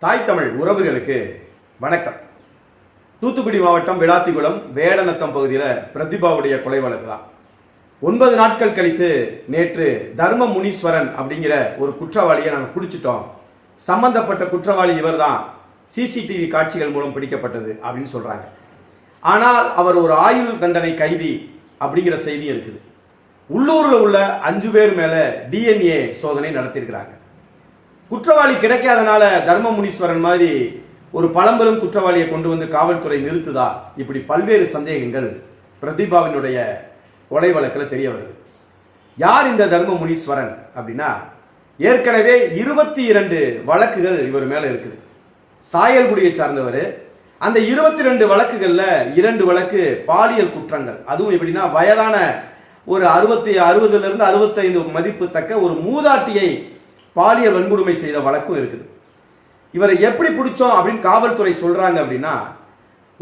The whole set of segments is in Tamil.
தாய் தமிழ் உறவுகளுக்கு வணக்கம். தூத்துக்குடி மாவட்டம் விளாத்திகுளம் வேடநத்தம் பகுதியில் பிரதிபாவுடைய கொலை வழக்கு தான். 9 நாட்கள் கழித்து நேற்று தர்ம முனீஸ்வரன் அப்படிங்கிற ஒரு குற்றவாளியை நாங்கள் பிடிச்சிட்டோம். சம்பந்தப்பட்ட குற்றவாளி இவர் தான், சிசிடிவி காட்சிகள் மூலம் பிடிக்கப்பட்டது அப்படின்னு சொல்றாங்க. ஆனால் அவர் ஒரு ஆயுள் தண்டனை கைதி அப்படிங்கிற செய்தி இருக்குது. உள்ளூரில் உள்ள 5 பேர் மேல DNA சோதனை நடத்தியிருக்கிறாங்க. குற்றவாளி கிடைக்காதனால தர்ம முனீஸ்வரன் மாதிரி ஒரு பழம்பெரும் குற்றவாளியை கொண்டு வந்து காவல்துறை நிறுத்துதா, இப்படி பல்வேறு சந்தேகங்கள் பிரதிபாவினுடைய கொலை வழக்கில் தெரிய வருது. யார் இந்த தர்ம முனீஸ்வரன் அப்படின்னா, ஏற்கனவே 22 வழக்குகள் இவர் மேல இருக்குது. சாயல்குடியை சார்ந்தவர். அந்த 22 வழக்குகள்ல 2 வழக்கு பாலியல் குற்றங்கள். அதுவும் எப்படின்னா, வயதான ஒரு 60ல இருந்து 65 மதிப்பு தக்க ஒரு மூதாட்டியை பாலியல் வன்கொடுமை செய்த வழக்கும் இருக்குது. இவரை எப்படி பிடிச்சோம் அப்படின்னு காவல்துறை சொல்றாங்க அப்படின்னா,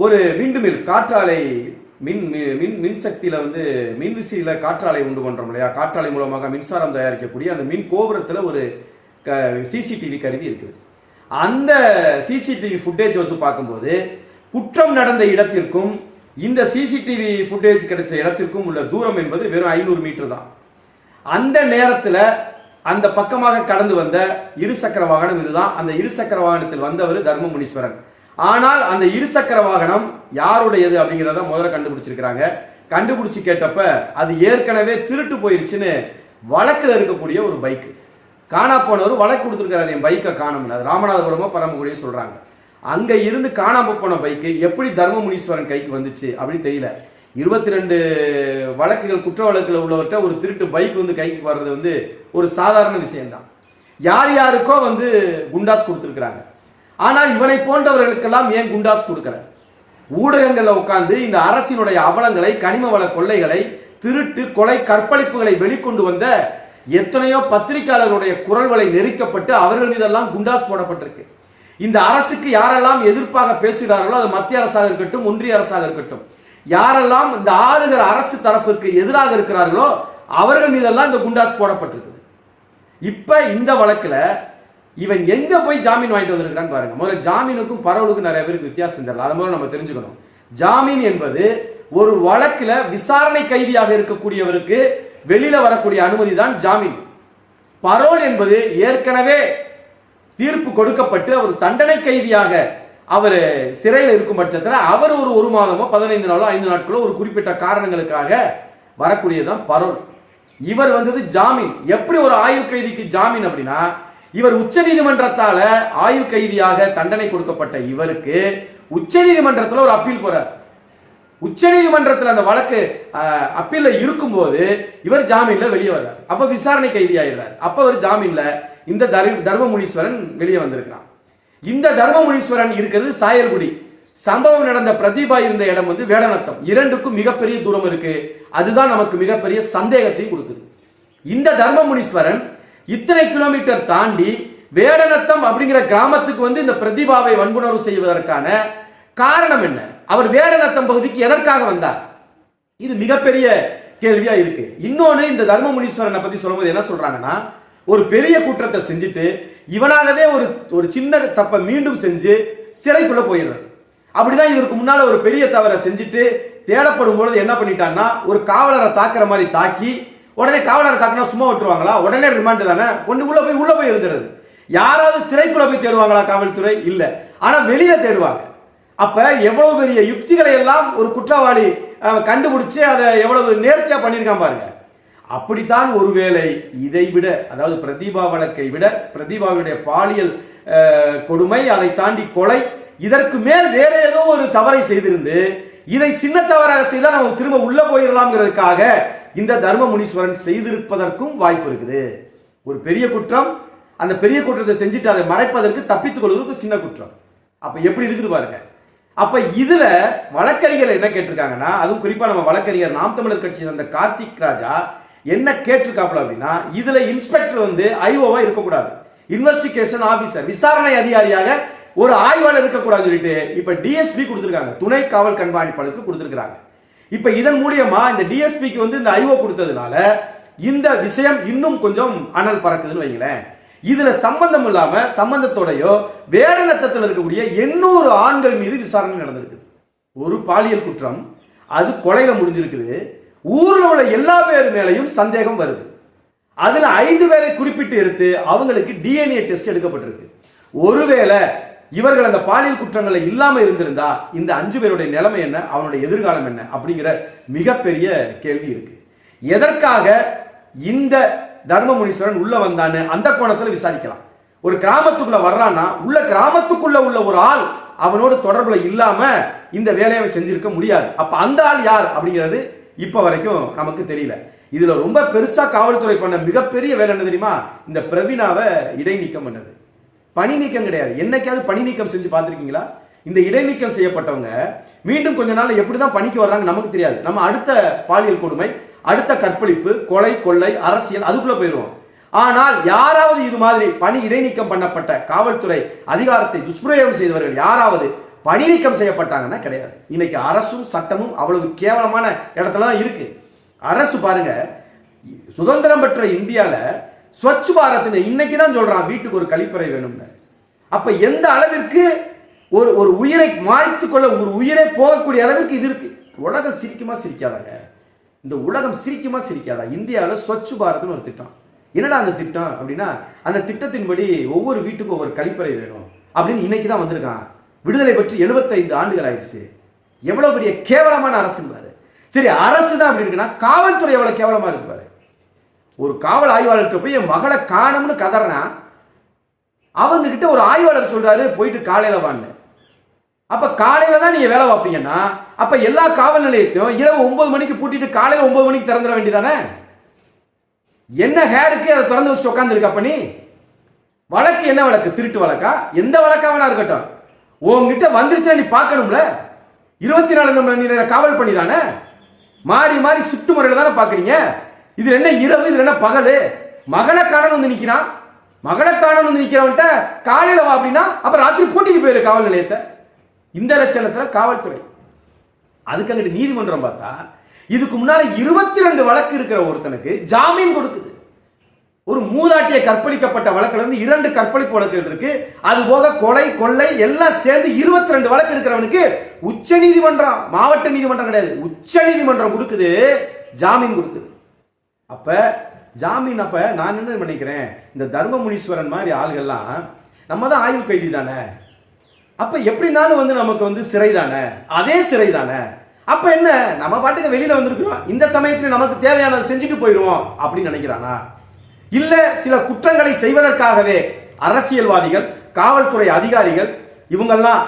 ஒரு விண்டுமில் காற்றாலை மின்சக்தியில மின்விசிறியில காற்றாலை உண்டு பண்றோம் இல்லையா, காற்றாலை மூலமாக மின்சாரம் தயாரிக்கக்கூடிய அந்த மின் கோபுரத்தில் ஒரு சிசிடிவி கருவி இருக்குது. அந்த சிசிடிவி ஃபுட்டேஜ் பார்க்கும்போது குற்றம் நடந்த இடத்திற்கும் இந்த சிசிடிவி ஃபுட்டேஜ் கிடைச்ச இடத்திற்கும் உள்ள தூரம் என்பது வெறும் 500 மீட்டர் தான். அந்த நேரத்தில் அந்த பக்கமாக கடந்து வந்த இருசக்கர வாகனம் இதுதான். அந்த இருசக்கர வாகனத்தில் வந்தவர் தர்ம முனீஸ்வரன். ஆனால் அந்த இருசக்கர வாகனம் யாருடையது அப்படிங்கிறத முதல்ல கண்டுபிடிச்சிருக்கிறாங்க. கண்டுபிடிச்சு கேட்டப்ப அது ஏற்கனவே திருட்டு போயிருச்சுன்னு வழக்கில் இருக்கக்கூடிய ஒரு பைக். காணா போனவர் வழக்கு கொடுத்துருக்காரு, என் பைக்கை காணோம்னு. அது ராமநாதபுரமோ பரமக்குடியோ சொல்றாங்க. அங்க இருந்து காணாம போன பைக்கு எப்படி தர்ம முனீஸ்வரன் கைக்கு வந்துச்சு அப்படின்னு தெரியல. 22 வழக்குகள் குற்ற வழக்குல உள்ளவர்கிட்ட ஒரு திருட்டு பைக் கைக்கு வர்றது ஒரு சாதாரண விஷயம்தான். யார் யாருக்கோ குண்டாஸ் கொடுத்துருக்காங்க. ஆனால் இவனை போன்றவர்களுக்கெல்லாம் ஏன் குண்டாஸ் கொடுக்கல? ஊடகங்கள்ல உட்கார்ந்து இந்த அரசினுடைய அவலங்களை, கனிம வள கொள்ளைகளை, திருட்டு கொலை கற்பழிப்புகளை வெளிக்கொண்டு வந்த எத்தனையோ பத்திரிகையாளர்களுடைய குரல்களை நெரிக்கப்பட்டு அவர்கள் மீதெல்லாம் குண்டாஸ் போடப்பட்டிருக்கு. இந்த அரசுக்கு யாரெல்லாம் எதிர்ப்பாக பேசுகிறார்களோ, அது மத்திய அரசாக இருக்கட்டும், ஒன்றிய அரசாக இருக்கட்டும், யாரெல்லாம் இந்த ஆளுகிற அரசு தரப்பிற்கு எதிராக இருக்கிறார்களோ அவர்கள் மீதெல்லாம் இந்த குண்டாஸ் போடப்பட்டிருக்குது. இப்ப இந்த வழக்குல இவன் எங்க போய் ஜாமீன் வாங்கிட்டு வந்திருக்கான்னு பாருங்க. முதல்ல ஜாமீனுக்கும் பரவலுக்கும் நிறைய பேருக்கு வித்தியாசம் தெரியல. அதை முதல்ல நம்ம தெரிஞ்சுக்கணும். ஜாமீன் என்பது ஒரு வழக்குல விசாரணை கைதியாக இருக்கக்கூடியவருக்கு வெளியில வரக்கூடிய அனுமதி தான் ஜாமீன். பரோல் என்பது ஏற்கனவே தீர்ப்பு கொடுக்கப்பட்டு அவர் தண்டனை கைதியாக அவர் சிறையில் இருக்கும் பட்சத்தில் அவர் ஒரு மாதமோ 15 நாளோ 5 நாட்களோ ஒரு குறிப்பிட்ட காரணங்களுக்காக வரக்கூடியதான் பரோல். இவர் ஜாமீன். எப்படி ஒரு ஆயுள் கைதிக்கு ஜாமீன் அப்படின்னா, இவர் உச்ச நீதிமன்றத்தால ஆயுள் கைதியாக தண்டனை கொடுக்கப்பட்ட இவருக்கு உச்ச நீதிமன்றத்தில் ஒரு அப்பீல் போறார். உச்ச நீதிமன்றத்தில் அந்த வழக்கு அப்பீல்ல இருக்கும்போது இவர் ஜாமீன்ல வெளியே வர்றார். அப்ப விசாரணை கைதி ஆயிடுறார். அப்ப அவர் ஜாமீன்ல இந்த தர்ம முனீஸ்வரன் வெளியே வந்திருக்கிறான். இந்த தர்ம முனீஸ்வரன் இருக்கிறது சாயல்குடி. சம்பவம் நடந்த பிரதிபா இருந்த இடம் வேடநத்தம். இரண்டுக்கும் மிகப்பெரிய தூரம் இருக்கு. அதுதான் நமக்கு மிகப்பெரிய சந்தேகத்தை கொடுக்குது. இந்த தர்ம முனீஸ்வரன் இத்தனை கிலோமீட்டர் தாண்டி வேடநத்தம் அப்படிங்கிற கிராமத்துக்கு இந்த பிரதிபாவை வன்புணர்வு செய்வதற்கான காரணம் என்ன? அவர் வேடநத்தம் பகுதிக்கு எதற்காக வந்தார்? இது மிகப்பெரிய கேள்வியா இருக்கு. இன்னொன்னு, இந்த தர்ம முனீஸ்வரனை பத்தி சொல்லும்போது என்ன சொல்றாங்கன்னா, ஒரு பெரிய குற்றத்தை செஞ்சுட்டு இவனாகவே ஒரு சின்ன தப்பை மீண்டும் செஞ்சு சிறைக்குள்ள போயிடுறது. அப்படிதான் இதற்கு முன்னால ஒரு பெரிய தவறை செஞ்சுட்டு தேடப்படும் பொழுது என்ன பண்ணிட்டான்னா, ஒரு காவலரை தாக்குற மாதிரி தாக்கி, உடனே காவலரை தாக்குனா சும்மா விட்டுருவாங்களா? உடனே ரிமாண்ட் தானே, கொண்டு உள்ள போய் இருந்துறது. யாராவது சிறைக்குள்ள போய் தேடுவாங்களா காவல்துறை? இல்ல. ஆனா வெளியில தேடுவாங்க. அப்ப எவ்வளவு பெரிய யுக்திகளை எல்லாம் ஒரு குற்றவாளி கண்டுபிடிச்சு அதை எவ்வளவு நேர்த்தியா பண்ணிருக்கான் பாருங்க. அப்படித்தான் ஒருவேளை இதை விட, அதாவது பிரதிபா வழக்கை விட பிரதிபாவுடைய பாலியல் கொடுமை, அதை தாண்டி கொலை, இதற்கு மேல் வேற ஏதோ ஒரு தவறை செய்திருந்து இதை சின்ன தவறாக செய்தால் நம்ம திரும்ப உள்ள போயிடலாம்ங்கிறதுக்காக இந்த தர்ம முனீஸ்வரன் செய்திருப்பதற்கும் வாய்ப்பு இருக்குது. ஒரு பெரிய குற்றம், அந்த பெரிய குற்றத்தை செஞ்சுட்டு அதை மறைப்பதற்கு, தப்பித்துக் கொள்வதற்கு சின்ன குற்றம். அப்ப எப்படி இருக்குது பாருங்க. அப்ப இதுல வழக்கறிஞர் என்ன கேட்டிருக்காங்கன்னா, அதுவும் குறிப்பா நம்ம வழக்கறிஞர் நாம் தமிழர் கட்சி அந்த கார்த்திக் ராஜா என்ன கேட்டிருக்காப்ல அப்படின்னா, இதுல இன்ஸ்பெக்டர் ஐஓவா இருக்கக்கூடாது, இன்வெஸ்டிகேஷன் ஆபீசர், விசாரணை அதிகாரியாக ஒரு ஆய்வாளர் இருக்கக்கூடாது சொல்லிட்டு இப்ப டிஎஸ்பி கொடுத்திருக்காங்க, துணை காவல் கண்காணிப்பாளருக்கு கொடுத்திருக்காங்க. இப்ப இதன் மூலியமா இந்த டிஎஸ்பிக்கு இந்த ஐஓ கொடுத்ததுனால இந்த விஷயம் இன்னும் கொஞ்சம் அனல் பறக்குதுன்னு வைங்களேன். இதுல சம்பந்தம் இல்லாம சம்பந்தத்தோடையோ வேடநத்தத்தில் இருக்கக்கூடிய 800 ஆண்கள் மீது விசாரணை நடந்திருக்கு. ஒரு பாலியல் குற்றம் அது கொலையில முடிஞ்சிருக்குது. ஊர்ல உள்ள எல்லா பேர் மேலையும் சந்தேகம் வருது. அதுல 5 பேரை குறிப்பிட்டு எடுத்து அவங்களுக்கு டிஎன்ஏ டெஸ்ட் எடுக்கப்பட்டிருக்கு. ஒருவேளை இவர்கள் அந்த பாலியல் குற்றங்களை இல்லாம இருந்திருந்தா இந்த 5 பேருடைய நிலைமை என்ன, அவனுடைய எதிர்காலம் என்ன அப்படிங்கிற மிகப்பெரிய கேள்வி இருக்கு. எதற்காக இந்த தர்மமுனீஸ்வரன் உள்ள வந்தான்னு அந்த கோணத்துல விசாரிக்கலாம். ஒரு கிராமத்துக்குள்ள வர்றான்னா உள்ள கிராமத்துக்குள்ள உள்ள ஒரு ஆள் அவனோட தொடர்புல இல்லாம இந்த வேலையை செஞ்சிருக்க முடியாது. அப்ப அந்த ஆள் யார் அப்படிங்கிறது இப்ப வரைக்கும் நமக்கு தெரியல. இதுல ரொம்ப பெருசா காவல்துறை பண்ண மிகப்பெரிய வேலை என்ன தெரியுமா, இந்த பிரவீனாவை இடைநீக்கம் பண்ணது. பணி நீக்கம் கிடையாது. என்னைக்காவது பணி நீக்கம் செஞ்சு பார்த்திருக்கீங்களா? இந்த இடைநீக்கம் செய்யப்பட்டவங்க மீண்டும் கொஞ்ச நாள் எப்படிதான் பணிக்கு வர்றாங்க நமக்கு தெரியாது. நம்ம அடுத்த பாலியல் கொடுமை, அடுத்த கற்பழிப்பு, கொலை, கொள்ளை, அரசியல் அதுக்குள்ள போயிடுவோம். ஆனால் யாராவது இது மாதிரி பணி இடைநீக்கம் பண்ணப்பட்ட காவல்துறை அதிகாரத்தை துஷ்பிரயோகம் செய்தவர்கள் யாராவது பணி நீக்கம் செய்யப்பட்டாங்கன்னா கிடையாது. இன்னைக்கு அரசும் சட்டமும் அவ்வளவு கேவலமான இடத்துல தான் இருக்கு. அரசு பாருங்க, சுதந்திரம் பெற்ற இந்தியால ஸ்வச் பாரத் இன்னைக்கு தான் சொல்றான் வீட்டுக்கு ஒரு கழிப்பறை வேணும்னு. அப்ப எந்த அளவிற்கு ஒரு உயிரை மாய்த்து கொள்ள, ஒரு உயிரை போகக்கூடிய அளவிற்கு இது இருக்கு. உலகம் சிரிக்குமா சிரிக்காதாங்க? இந்த உலகம் சிரிக்குமா சிரிக்காதா? இந்தியாவில் ஸ்வச் பாரத்னு ஒரு திட்டம். என்னடா அந்த திட்டம் அப்படின்னா, அந்த திட்டத்தின்படி ஒவ்வொரு வீட்டுக்கும் ஒவ்வொரு கழிப்பறை வேணும் அப்படின்னு இன்னைக்கு தான் வந்திருக்கான். விடுதலை பெற்று 75 ஆண்டுகள் ஆயிடுச்சு. எவ்வளவு பெரிய கேவலமான அரசு பாரு. சரி, அரசு தான் அப்படி இருக்குன்னா காவல்துறை எவ்வளவு கேவலமா இருக்கு பாரு. ஒரு காவல் ஆய்வாளர்கிட்ட போய் என் மகளை காணும்னு கதறனா, அவங்க கிட்ட ஒரு ஆய்வாளர் சொல்றாரு போயிட்டு காலையில வான்னு. அப்ப காலையில தான் நீங்க வேலை பார்ப்பீங்கன்னா அப்ப எல்லா காவல் நிலையத்தையும் இரவு 9 மணிக்கு பூட்டிட்டு காலையில 9 மணிக்கு திறந்துட வேண்டியதானே? என்ன ஹேருக்கு அதை திறந்து வச்சுட்டு உட்கார்ந்து இருக்க? அப்ப நீ வழக்கு என்ன வழக்கு? திருட்டு வழக்கா? எந்த வழக்காவனா இருக்கட்டும், உங்ககிட்ட வந்துருச்சா நீ பார்க்கணும்ல. 24 மணி நேரம் காவல் பண்ணி தானே மாறி மாறி ஷிஃப்ட் முறையில தானே பாக்குறீங்க. இது என்ன இரவு, இது என்ன பகல்? மகளை காணன்னு வந்து நிக்கிறான், மகளை காணன்னு வந்து நிக்கிறவன்ட்ட காலையில வா அப்படின்னா அப்ப ராத்திரி கூட்டிட்டு போயிரு காவல் நிலையத்தை. இந்த லட்சணத்துல காவல்துறை. அதுக்கு அங்கிட்டு நீதிமன்றம் பார்த்தா இதுக்கு முன்னால 22 வழக்கு இருக்கிற ஒருத்தனுக்கு ஜாமீன் கொடுக்குது. ஒரு மூதாட்டியை கற்பழிக்கப்பட்ட வழக்குல இருந்து 2 கற்பழிப்பு வழக்குகள் இருக்கு. அது போக கொலை, கொள்ளை எல்லாம் சேர்ந்து 22 வழக்கு இருக்கிறவனுக்கு உச்ச நீதிமன்றம், மாவட்ட நீதிமன்றம் கிடையாது, உச்ச நீதிமன்றம் கொடுக்குது, ஜாமீன் கொடுக்குது. அப்ப ஜாமீன், அப்ப நான் என்ன நினைக்கிறேன், இந்த தர்மமுனீஸ்வரன் மாதிரி ஆளுகள்லாம் நம்ம தான் ஆயுள் கைதி தானே, அப்ப எப்படினாலும் நமக்கு சிறை தானே, அதே சிறை தானே. அப்ப என்ன, நம்ம பாட்டுக்கு வெளியில வந்திருக்கிறோம், இந்த சமயத்துல நமக்கு தேவையானதை செஞ்சுட்டு போயிடுவோம் அப்படின்னு நினைக்கிறானா? இல்ல சில குற்றங்களை செய்வதற்காகவே அரசியல்வாதிகள், காவல்துறை அதிகாரிகள் இவங்கெல்லாம்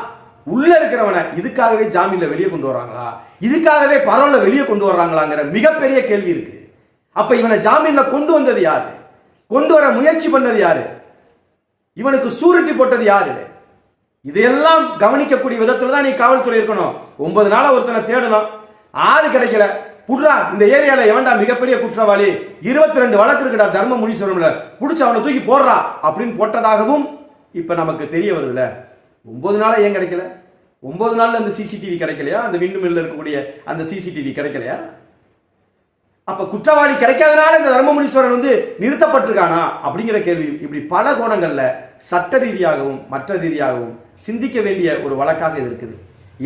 உள்ள இருக்கிறவனை இதுக்காகவே ஜாமீன்ல வெளியே கொண்டு வர்றாங்களா, இதுக்காகவே பரவல வெளியே கொண்டு வர்றாங்களாங்கிற மிகப்பெரிய கேள்வி இருக்கு. அப்ப இவனை ஜாமீன்ல கொண்டு வந்தது யாரு? கொண்டு வர முயற்சி பண்ணது யாரு? இவனுக்கு சூரிட்டி போட்டது யாரு? இதையெல்லாம் கவனிக்கக்கூடிய விதத்துல தான் நீ காவல்துறை இருக்கணும். 9 நாளா ஒருத்தனை தேடணும், ஆளு கிடைக்கல, புடுறா இந்த ஏரியால எவன்டா மிகப்பெரிய குற்றவாளி, 22 வழக்கு இருக்குடா தர்மமுனீஸ்வரன்ல, புடிச்சு அவனை தூக்கி போடுறா அப்படின்னு போட்டதாகவும் இப்ப நமக்கு தெரிய வருதுல. 9 நாளா ஏன் கிடைக்கல? 9 நாள்ல அந்த சிசிடிவி கிடைக்கலையா? அந்த விண்டு மில்ல இருக்கக்கூடிய அந்த சிசிடிவி கிடைக்கலையா? அப்ப குற்றவாளி கிடைக்காதனால இந்த தர்மமுனீஸ்வரன் நிறுத்தப்பட்டிருக்கானா அப்படிங்கிற கேள்வி. இப்படி பல கோணங்கள்ல சட்ட ரீதியாகவும் மற்ற ரீதியாகவும் சிந்திக்க வேண்டிய ஒரு வழக்காக இது இருக்குது.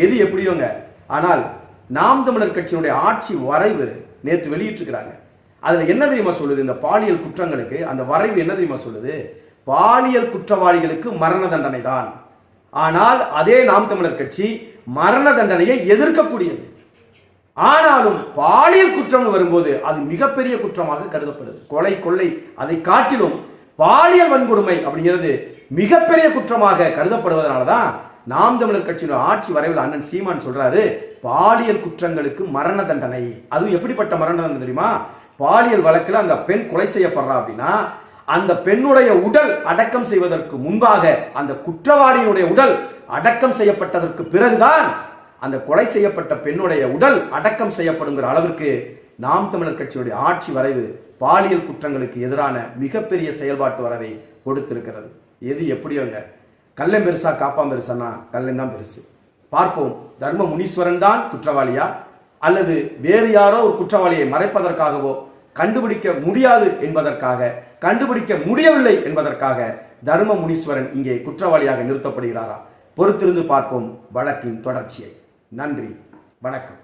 எது எப்படியோங்க, ஆனால் நாம் தமிழர் கட்சியினுடைய ஆட்சி வரைவு நேற்று வெளியிட்டிருக்கிறாங்க. அதுல என்ன தெரியுமா சொல்லுது? இந்த பாலியல் குற்றங்களுக்கு அந்த வரைவு என்ன தெரியுமா சொல்லுது? பாலியல் குற்றவாளிகளுக்கு மரண தண்டனை தான். ஆனால் அதே நாம் தமிழர் கட்சி மரண தண்டனையை எதிர்க்கக்கூடியது. ஆனாலும் பாலியல் குற்றம் வரும்போது அது மிகப்பெரிய குற்றமாக கருதப்படுது. கொலை, கொள்ளை அதை காட்டிலும் பாலியல் வன்கொடுமை அப்படிங்கிறது மிகப்பெரிய குற்றமாக கருதப்படுவதனாலதான் நாம் தமிழர் கட்சியின் ஆட்சி வரைவில் அண்ணன் சீமான் சொல்றாரு, பாலியல் குற்றங்களுக்கு மரண தண்டனை. அது எப்படிப்பட்ட மரண தண்டனை தெரியுமா? பாலியல் வழக்கில் அந்த பெண் கொலை செய்யப்படுறா அப்படின்னா அந்த பெண்ணுடைய உடல் அடக்கம் செய்வதற்கு முன்பாக அந்த குற்றவாளியினுடைய உடல் அடக்கம் செய்யப்பட்டதற்கு பிறகுதான் அந்த கொலை செய்யப்பட்ட பெண்ணுடைய உடல் அடக்கம் செய்யப்படுங்கிற அளவிற்கு நாம் தமிழர் கட்சியுடைய ஆட்சி வரைவு பாலியல் குற்றங்களுக்கு எதிரான மிகப்பெரிய செயல்பாட்டு வரவை கொடுத்திருக்கிறது. எது எப்படியோங்க, கள்ளம் பெருசா காப்பாம் பெருசானா கள்ளம் தான் பெருசு. பார்ப்போம், தர்மமுனீஸ்வரன் தான் குற்றவாளியா அல்லது வேறு யாரோ ஒரு குற்றவாளியை மறைப்பதற்காகவோ கண்டுபிடிக்க முடியாது என்பதற்காக கண்டுபிடிக்க முடியவில்லை என்பதற்காக தர்ம முனீஸ்வரன் இங்கே குற்றவாளியாக நிறுத்தப்படுகிறாரா? பொறுத்திருந்து பார்ப்போம் வழக்கின் தொடர்ச்சியை. நன்றி, வணக்கம்.